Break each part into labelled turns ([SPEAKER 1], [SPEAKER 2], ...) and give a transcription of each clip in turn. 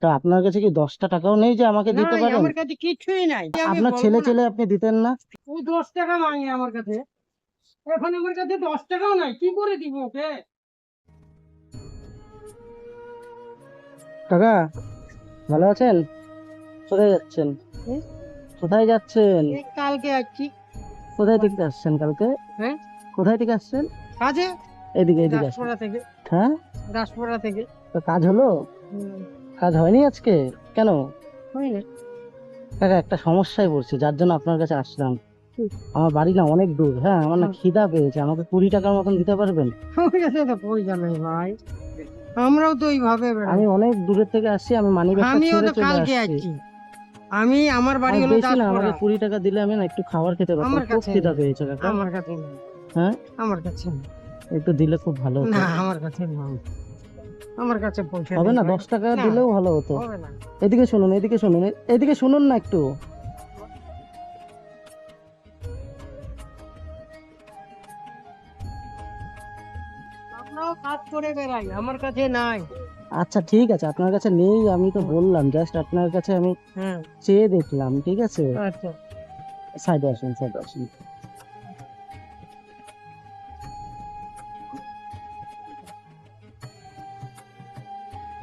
[SPEAKER 1] তা আপনার কাছে কি 10টা টাকাও নেই যে আমাকে দিতে
[SPEAKER 2] নাই
[SPEAKER 1] পারেন?
[SPEAKER 2] আমার কাছে কিছুই নাই, আমি
[SPEAKER 1] আপনার
[SPEAKER 2] বলবো
[SPEAKER 1] ছেলে
[SPEAKER 2] না।
[SPEAKER 1] ছেলে আপনি দিতেন না?
[SPEAKER 2] ও 10 টাকা মাঙে আমার কাছে, এখন আমার কাছে 10 টাকাও নাই, কি করে দিব ওকে?
[SPEAKER 1] কাকা, ভালো আছেন? কোথায় যাচ্ছেন?
[SPEAKER 2] এই
[SPEAKER 1] কোথায় যাচ্ছেন?
[SPEAKER 2] এই কালকে আসছি।
[SPEAKER 1] কোথায় থেকে আসছেন কালকে?
[SPEAKER 2] হ্যাঁ,
[SPEAKER 1] কোথায় থেকে আসছেন?
[SPEAKER 2] কাজে
[SPEAKER 1] এদিকে এদিকে আসুন।
[SPEAKER 2] দাসপাড়া থেকে।
[SPEAKER 1] হ্যাঁ,
[SPEAKER 2] দাসপাড়া থেকে।
[SPEAKER 1] তো কাজ হলো? কাজ হয়নি আজকে? কেন?
[SPEAKER 2] হয়নি।
[SPEAKER 1] কাকা, একটা সমস্যায় পড়ছি, যার জন্য আপনার কাছে আসলাম। আমার বাড়ি না অনেক দূর, হ্যাঁ, আমার না খিদা পেয়েছে, আমাকে 20 টাকার মতন দিতে পারবেন?
[SPEAKER 2] আমার কাছে তো পয়সা নেই ভাই, আমরাও তো এইভাবে বেড়াই।
[SPEAKER 1] আমি অনেক দূরের থেকে আসছি, আমি মানিব্যাগটা
[SPEAKER 2] আমিও
[SPEAKER 1] ছেড়ে
[SPEAKER 2] তো
[SPEAKER 1] চলে
[SPEAKER 2] কালকে
[SPEAKER 1] আসছি।
[SPEAKER 2] আসছি। আমার বাড়ি
[SPEAKER 1] আমি
[SPEAKER 2] হলো
[SPEAKER 1] বেশি না,
[SPEAKER 2] দাসপাড়া।
[SPEAKER 1] আমাকে 20 টাকা দিলে আমি না একটু খাবার খেতে পারতাম,
[SPEAKER 2] আমার
[SPEAKER 1] খুব
[SPEAKER 2] কাছে
[SPEAKER 1] খিদা
[SPEAKER 2] নেই।
[SPEAKER 1] পেয়েছে কাকা।
[SPEAKER 2] আমার কাছে নেই।
[SPEAKER 1] হ্যাঁ,
[SPEAKER 2] আমার কাছে নেই।
[SPEAKER 1] একটু দিলে খুব ভালো হতো।
[SPEAKER 2] না, আমার কাছে নেই। আমার কাছে পয়সা
[SPEAKER 1] হবে
[SPEAKER 2] নেই
[SPEAKER 1] না?
[SPEAKER 2] ভাই।
[SPEAKER 1] 10 টাকা
[SPEAKER 2] না,
[SPEAKER 1] দিলেও ভালো হতো।
[SPEAKER 2] হবে না।
[SPEAKER 1] এদিকে শুনুন, এদিকে শুনুন, এদিকে শুনুন না একটু।
[SPEAKER 2] আমরাও কাজ করে বেড়াই, আমার কাছে নাই।
[SPEAKER 1] আচ্ছা ঠিক আছে, আপনার কাছে নেই আমি তো বললাম, জাস্ট আপনার কাছে আমি
[SPEAKER 2] হ্যাঁ,
[SPEAKER 1] চেয়ে দেখলাম, ঠিক আছে?
[SPEAKER 2] আচ্ছা।
[SPEAKER 1] সাইডে আসুন, সাইডে আসুন।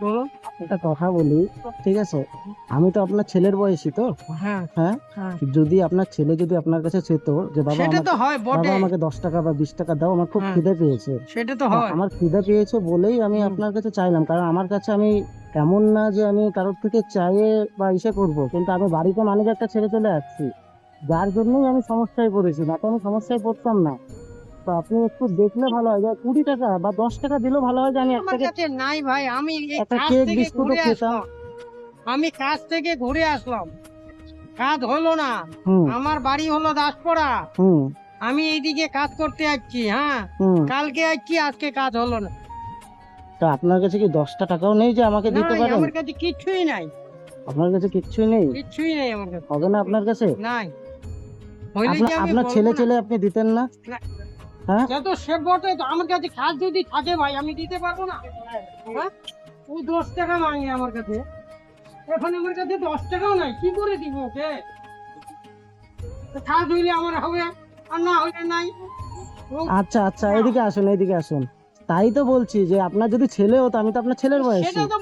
[SPEAKER 2] বলুন।
[SPEAKER 1] একটা কথা বলি, ঠিক আছে? আমি তো আপনার ছেলের বয়সী তো,
[SPEAKER 2] হ্যাঁ,
[SPEAKER 1] হ্যাঁ?
[SPEAKER 2] হ্যাঁ,
[SPEAKER 1] যদি আপনার ছেলে যদি আপনার কাছে চেত যে বাবা
[SPEAKER 2] সেটা তো
[SPEAKER 1] আমাকে,
[SPEAKER 2] হয়
[SPEAKER 1] বাবা
[SPEAKER 2] বটে।
[SPEAKER 1] আমাকে 10 টাকা বা 20 টাকা দাও, আমার খুব
[SPEAKER 2] হ্যাঁ,
[SPEAKER 1] খিদে পেয়েছে,
[SPEAKER 2] সেটা তো
[SPEAKER 1] তা
[SPEAKER 2] হয়।
[SPEAKER 1] আমার খিদে পেয়েছে বলেই আমি
[SPEAKER 2] হুম।
[SPEAKER 1] আপনার কাছে চাইলাম, কারণ আমার কাছে আমি এমন না যে আমি কারোর থেকে চাইয়ে বা ইসে করবো, কিন্তু আমি বাড়িতে একটা ছেড়ে চলে আসছি, যার জন্যই আমি সমস্যায় পড়েছি, না তো আমি সমস্যায় পড়তাম না। তো আপনি একটু দেখলে ভালো হয়, যে 20 টাকা বা 10 টাকা দিলেও ভালো হয়, যে আমি
[SPEAKER 2] আমার কাছে নাই ভাই, আমি এই
[SPEAKER 1] একটা
[SPEAKER 2] কাজ
[SPEAKER 1] কেক
[SPEAKER 2] থেকে
[SPEAKER 1] বিস্কুটও
[SPEAKER 2] ঘুরে
[SPEAKER 1] খেতাম।
[SPEAKER 2] আসলাম। আমি কাজ থেকে ঘুরে আসলাম, কাজ হলো না।
[SPEAKER 1] হুম,
[SPEAKER 2] আমার বাড়ি হলো দাসপাড়া।
[SPEAKER 1] হুম,
[SPEAKER 2] আমি এইদিকে কাজ করতে যাচ্ছি। হ্যাঁ,
[SPEAKER 1] হুম।
[SPEAKER 2] কালকে আসছি, আজকে কাজ হলো না।
[SPEAKER 1] তা আপনার কাছে কি 10টা টাকাও নেই যে আমাকে দিতে
[SPEAKER 2] নাই,
[SPEAKER 1] পারেন?
[SPEAKER 2] আমার কাছে কিছুই নাই।
[SPEAKER 1] আপনার কাছে কিচ্ছুই নেই?
[SPEAKER 2] কিছুই নেই আমার কাছে।
[SPEAKER 1] হবে না আপনার কাছে?
[SPEAKER 2] নাই, হইলে
[SPEAKER 1] আপনার
[SPEAKER 2] কি আমি
[SPEAKER 1] আপনার ছেলে
[SPEAKER 2] বলবো না?
[SPEAKER 1] ছেলে আপনি দিতেন না?
[SPEAKER 2] না,
[SPEAKER 1] হ্যাঁ,
[SPEAKER 2] সে তো সে বটে, তো আমার কাছে কাজ যদি থাকে ভাই, আমি দিতে পারবো না? হ্যাঁ, ও 10 টাকা মাঙে আমার কাছে, এখন আমার কাছে 10 টাকাও নাই, কি করে দিব ওকে? তো কাজ হইলে আমার হবে, আর না হইলে নাই।
[SPEAKER 1] আচ্ছা আচ্ছা, এদিকে আসুন, এদিকে আসুন। তাই তো বলছি যে আপনার যদি ছেলে হতো, আমি তো আপনার ছেলের বয়সী।
[SPEAKER 2] সেটা তো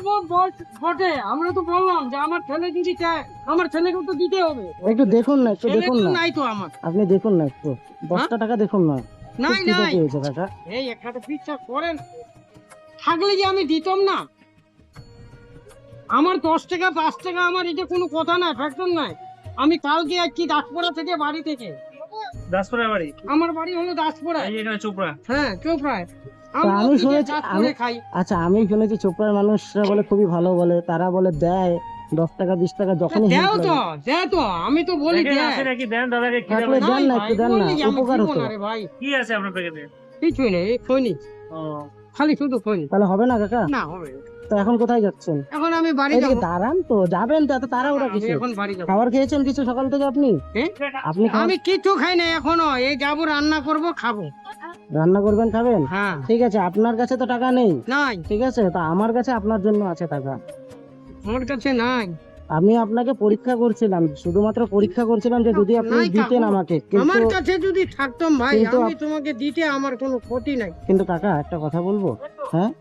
[SPEAKER 2] বটে, আমরা তো বললাম যে আমার ছেলে যদি চায়, আমার ছেলেকে তো দিতে হবে।
[SPEAKER 1] একটু দেখুন না, একটু
[SPEAKER 2] ছেলে
[SPEAKER 1] দেখুন
[SPEAKER 2] তো
[SPEAKER 1] না,
[SPEAKER 2] নাই তো আমার।
[SPEAKER 1] আপনি দেখুন না একটু,
[SPEAKER 2] হ্যাঁ?
[SPEAKER 1] 10টা টাকা দেখুন না, খুব
[SPEAKER 2] নাই,
[SPEAKER 1] খিদে
[SPEAKER 2] নাই।
[SPEAKER 1] পেয়েছে কাকা।
[SPEAKER 2] এই একটা বিশ্বাস করেন, থাকলে যে আমি দিতাম না। আমার 10 টাকা 5 টাকা আমার এটা কোনো কথা নাই, ফ্যাক্টর নাই। আমি কালকে আসছি দাসপাড়া থেকে, বাড়ি থেকে।
[SPEAKER 3] দাসপুরা বাড়ি,
[SPEAKER 2] আমার বাড়ি হলো দাসপাড়া।
[SPEAKER 3] এই এখানে চোপড়া।
[SPEAKER 2] হ্যাঁ, চোপড়ায়।
[SPEAKER 1] তা
[SPEAKER 2] আমরা
[SPEAKER 1] আমি
[SPEAKER 2] ওদিকে
[SPEAKER 1] শুনেছি,
[SPEAKER 2] কাজ
[SPEAKER 1] আমি
[SPEAKER 2] করে খাই।
[SPEAKER 1] আচ্ছা আমি শুনেছি চোপড়ার মানুষরা বলে খুবই ভালো, বলে তারা বলে দেয় 10 টাকা 20 টাকা যখনই
[SPEAKER 2] দেও
[SPEAKER 1] হেল্প
[SPEAKER 2] তো,
[SPEAKER 1] লাগে।
[SPEAKER 2] দে তো, আমি তো বলি
[SPEAKER 3] দেখেন
[SPEAKER 2] দে।
[SPEAKER 3] আছে নাকি, দেন দাদাকে খিদে
[SPEAKER 1] থাকলে
[SPEAKER 3] পাচ্ছে।
[SPEAKER 1] দেন না,
[SPEAKER 2] নাই
[SPEAKER 1] একটু
[SPEAKER 2] ভাই,
[SPEAKER 1] দেন না,
[SPEAKER 2] বললি যে আমি
[SPEAKER 1] উপকার
[SPEAKER 2] দিব
[SPEAKER 1] হতো।
[SPEAKER 2] না রে ভাই।
[SPEAKER 3] কি আছে আপনার প্যাকেটে?
[SPEAKER 2] কিছুই নেই, এই খৈনি,
[SPEAKER 3] ও,
[SPEAKER 2] খালি শুধু খৈনি।
[SPEAKER 1] তাহলে হবে না কাকা?
[SPEAKER 2] না হবে না।
[SPEAKER 1] তো এখন কোথায় যাচ্ছেন?
[SPEAKER 2] এখন আমি বাড়ি
[SPEAKER 1] এদিকে
[SPEAKER 2] যাবো।
[SPEAKER 1] দাঁড়ান তো, যাবেন তো, এত তাড়াহুড়া
[SPEAKER 2] আমি
[SPEAKER 1] কিছু?
[SPEAKER 2] এখন বাড়ি যাবো।
[SPEAKER 1] খাবার খেয়েছেন কিছু সকাল থেকে আপনি?
[SPEAKER 2] হ্যাঁ?
[SPEAKER 1] আপনি
[SPEAKER 2] আমি কিছু খাই না এখনো, এই যাবো, রান্না করব, খাবো।
[SPEAKER 1] রান্না করবেন, খাবেন?
[SPEAKER 2] হ্যাঁ,
[SPEAKER 1] ঠিক আছে, আপনার কাছে তো টাকা নেই,
[SPEAKER 2] নাই,
[SPEAKER 1] ঠিক আছে, তা আমার কাছে আপনার জন্য আছে টাকা।
[SPEAKER 2] আমার কাছে নাই।
[SPEAKER 1] আমি আপনাকে পরীক্ষা করছিলাম, শুধুমাত্র পরীক্ষা করছিলাম, যে যদি আপনি
[SPEAKER 2] নাই
[SPEAKER 1] দিতেন
[SPEAKER 2] কাকু,
[SPEAKER 1] আমাকে, কিন্তু
[SPEAKER 2] আমার কাছে যদি থাকতাম ভাই,
[SPEAKER 1] কিন্তু
[SPEAKER 2] আমি তোমাকে দিতে আমার কোনো ক্ষতি নাই।
[SPEAKER 1] কিন্তু কাকা একটা কথা বলবো, হ্যাঁ,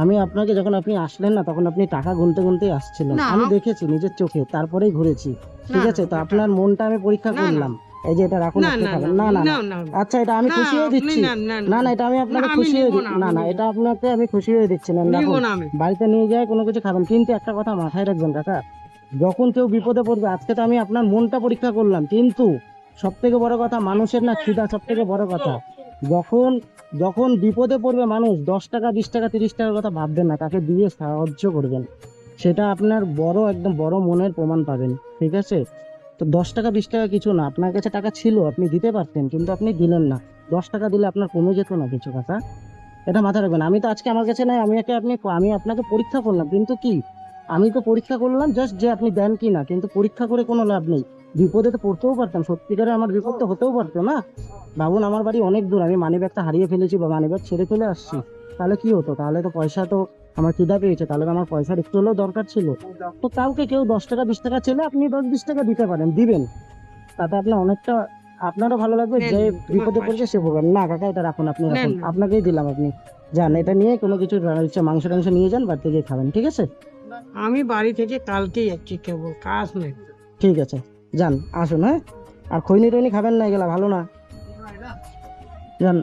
[SPEAKER 1] আমি আপনাকে যখন আপনি আসলেন না, তখন আপনি টাকা গুনতে গুনতেই আসছিলেন,
[SPEAKER 2] না,
[SPEAKER 1] আমি দেখেছি নিজের চোখে, তারপরেই ঘুরেছি, ঠিক
[SPEAKER 2] না,
[SPEAKER 1] আছে? তো
[SPEAKER 2] না,
[SPEAKER 1] আপনার মনটা আমি পরীক্ষা
[SPEAKER 2] না, না,
[SPEAKER 1] করলাম। এই যে এটা রাখুন,
[SPEAKER 2] না,
[SPEAKER 1] আপনি
[SPEAKER 2] না,
[SPEAKER 1] খাবেন
[SPEAKER 2] না,
[SPEAKER 1] না? না
[SPEAKER 2] না,
[SPEAKER 1] না,
[SPEAKER 2] না,
[SPEAKER 1] আচ্ছা এটা আমি
[SPEAKER 2] না,
[SPEAKER 1] খুশি হয়ে
[SPEAKER 2] আপনি
[SPEAKER 1] দিচ্ছি।
[SPEAKER 2] না, না,
[SPEAKER 1] না
[SPEAKER 2] না,
[SPEAKER 1] না, এটা আমি আপনাকে
[SPEAKER 2] আমি
[SPEAKER 1] খুশি হয়ে
[SPEAKER 2] নিব না,
[SPEAKER 1] না
[SPEAKER 2] আমি
[SPEAKER 1] না,
[SPEAKER 2] নিব
[SPEAKER 1] এটা আপনাকে আমি খুশি হয়ে দিচ্ছি, না
[SPEAKER 2] নিব
[SPEAKER 1] রাখুন,
[SPEAKER 2] না আমি।
[SPEAKER 1] বাড়িতে নিয়ে যায় কোনো কিছু খাবেন, কিন্তু একটা কথা মাথায় রাখবেন কাকা, যখন কেউ বিপদে পড়বে, আজকে তো আমি আপনার মনটা পরীক্ষা করলাম, কিন্তু সব থেকে বড় কথা, মানুষের না খিদা সব থেকে বড় কথা। যখন যখন বিপদে পড়বে মানুষ, 10 টাকা 20 টাকা 30 টাকার কথা ভাববেন না, তাকে দিয়ে সাহায্য করবেন, সেটা আপনার বড় একদম বড় মনের প্রমাণ পাবেন, ঠিক আছে? তো 10 টাকা 20 টাকা কিছু না, আপনার কাছে টাকা ছিল, আপনি দিতে পারতেন, কিন্তু আপনি দিলেন না। 10 টাকা দিলে আপনার কমে যেত না কিছু কথা? এটা মাথায় রাখবেন। আমি তো আজকে আমার কাছে নাই, আমি আপনাকে পরীক্ষা করলাম, কিন্তু কি, আমি তো পরীক্ষা করলাম জাস্ট যে আপনি দেন কি না, কিন্তু পরীক্ষা করে কোনো লাভ নেই। বিপদে তো পড়তেও পারতাম, সত্যিকারে আমার বিপদ তো হতেও পারতো না। ভাবুন, আমার বাড়ি অনেক দূর, আমি মানিব্যাগটা হারিয়ে ফেলেছি বা মানিব্যাগ ছেড়ে চলে আসছি, তাহলে কি হতো? তাহলে তো পয়সা তো আমার খিদা পেয়েছে, তাহলে তো আমার পয়সার একটু হলেও দরকার ছিল। তো কাউকে কেউ 10 টাকা 20 টাকা ছেলে আপনি 10-20 টাকা দিতে পারেন, দিবেন, তাতে আপনার অনেকটা আপনারও ভালো লাগবে,
[SPEAKER 2] নেন,
[SPEAKER 1] যে
[SPEAKER 2] তোমার
[SPEAKER 1] বিপদে
[SPEAKER 2] পয়সা।
[SPEAKER 1] পড়ছে সে ভোগান না। কাকা এটা রাখুন, আপনি
[SPEAKER 2] নেন
[SPEAKER 1] রাখুন,
[SPEAKER 2] না।
[SPEAKER 1] আপনাকেই দিলাম, আপনি যান, এটা নিয়ে কোনো কিছু মাংস টাংস নিয়ে যান, বাড়িতে গিয়ে খাবেন, ঠিক আছে?
[SPEAKER 2] আমি বাড়ি থেকে কালকেই যাচ্ছি, কেবল কাজ নেই।
[SPEAKER 1] ঠিক আছে, যান, আসুন, হ্যাঁ। আর খৈনি টৈনি খাবেন না, এগুলা ভালো না, যান।